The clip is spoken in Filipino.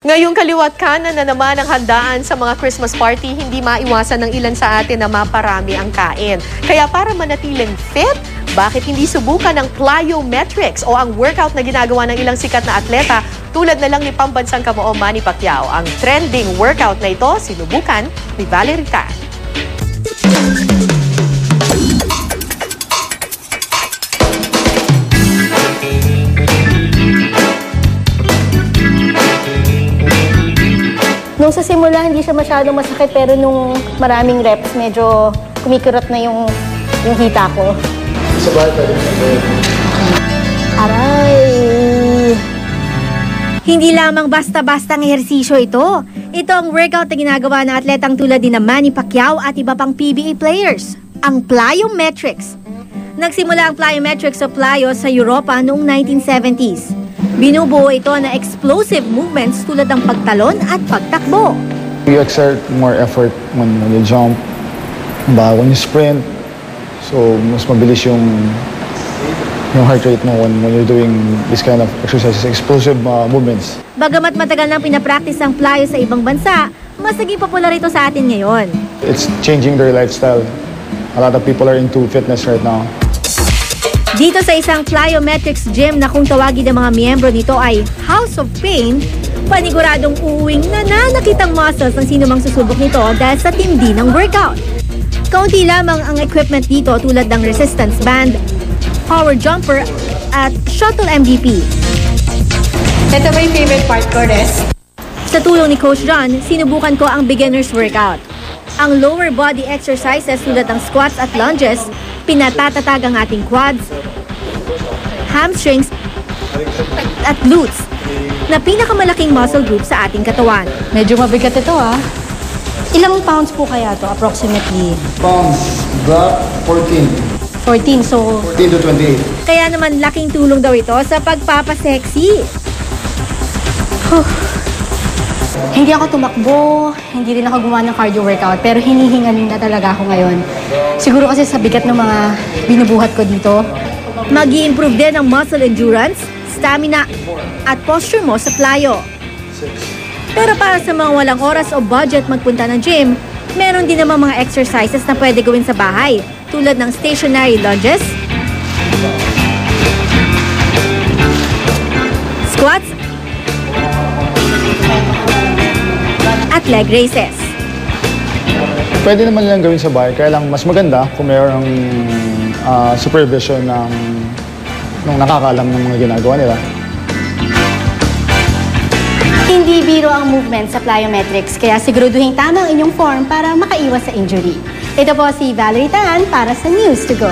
Ngayong kaliwat kanan na naman ang handaan sa mga Christmas party, hindi maiwasan ng ilan sa atin na maparami ang kain. Kaya para manatiling fit, bakit hindi subukan ang plyometrics o ang workout na ginagawa ng ilang sikat na atleta tulad na lang ni pambansang kamuo Manny Pacquiao? Ang trending workout na ito, sinubukan ni Valerie Tan. Nung sa simula, hindi siya masyadong masakit, pero nung maraming reps, medyo kumikirot na yung hita ko. Sabay pa rin. Aray! Hindi lamang basta-bastang ehersisyo ito. Ito ang workout na ginagawa ng atletang tulad ni Manny Pacquiao at iba pang PBA players, ang plyometrics. Nagsimula ang plyometrics sa plyo sa Europa noong 1970s. Binubuo ito na explosive movements tulad ng pagtalon at pagtakbo. You exert more effort when you jump, when you sprint. So, mas mabilis yung heart rate mo when you're doing this kind of exercises, explosive movements. Bagamat matagal nang pinapractice ang plyo sa ibang bansa, mas naging popular ito sa atin ngayon. It's changing their lifestyle. A lot of people are into fitness right now. Dito sa isang plyometrics gym na kung tawagin ng mga miyembro nito ay House of Pain, paniguradong uuwing nananakitang muscles ng sino mang susubok nito dahil sa tindi ng workout. Kaunti lamang ang equipment dito tulad ng resistance band, power jumper at shuttle MDP. Ito ba yung favorite part ko, Res? Sa tulong ni Coach John, sinubukan ko ang beginner's workout. Ang lower body exercises tulad ng squats at lunges, pinatatatag ang ating quads, hamstrings, at glutes na pinakamalaking muscle group sa ating katawan. Medyo mabigat ito, ah. Ilang pounds po kaya to approximately? Pounds, drop 14. 14, so 14 to 28. Kaya naman laking tulong daw ito sa pagpapasexy. hindi ako tumakbo, hindi rin ako gumawa ng cardio workout, pero hinihingalin na talaga ako ngayon. Siguro kasi sa bigat ng mga binubuhat ko dito. Mag-i-improve din ang muscle endurance, stamina, at posture mo sa plyo. Pero para sa mga walang oras o budget magpunta ng gym, meron din naman mga exercises na pwede gawin sa bahay, tulad ng stationary lunges, squats, at leg raises. Pwede naman lang gawin sa bahay, kaya lang mas maganda kung mayroong supervision ng nakakaalam ng mga ginagawa nila. Hindi biro ang movement sa plyometrics, kaya siguraduhin tama ang inyong form para makaiwas sa injury. Ito po si Valerie Tan para sa News to Go.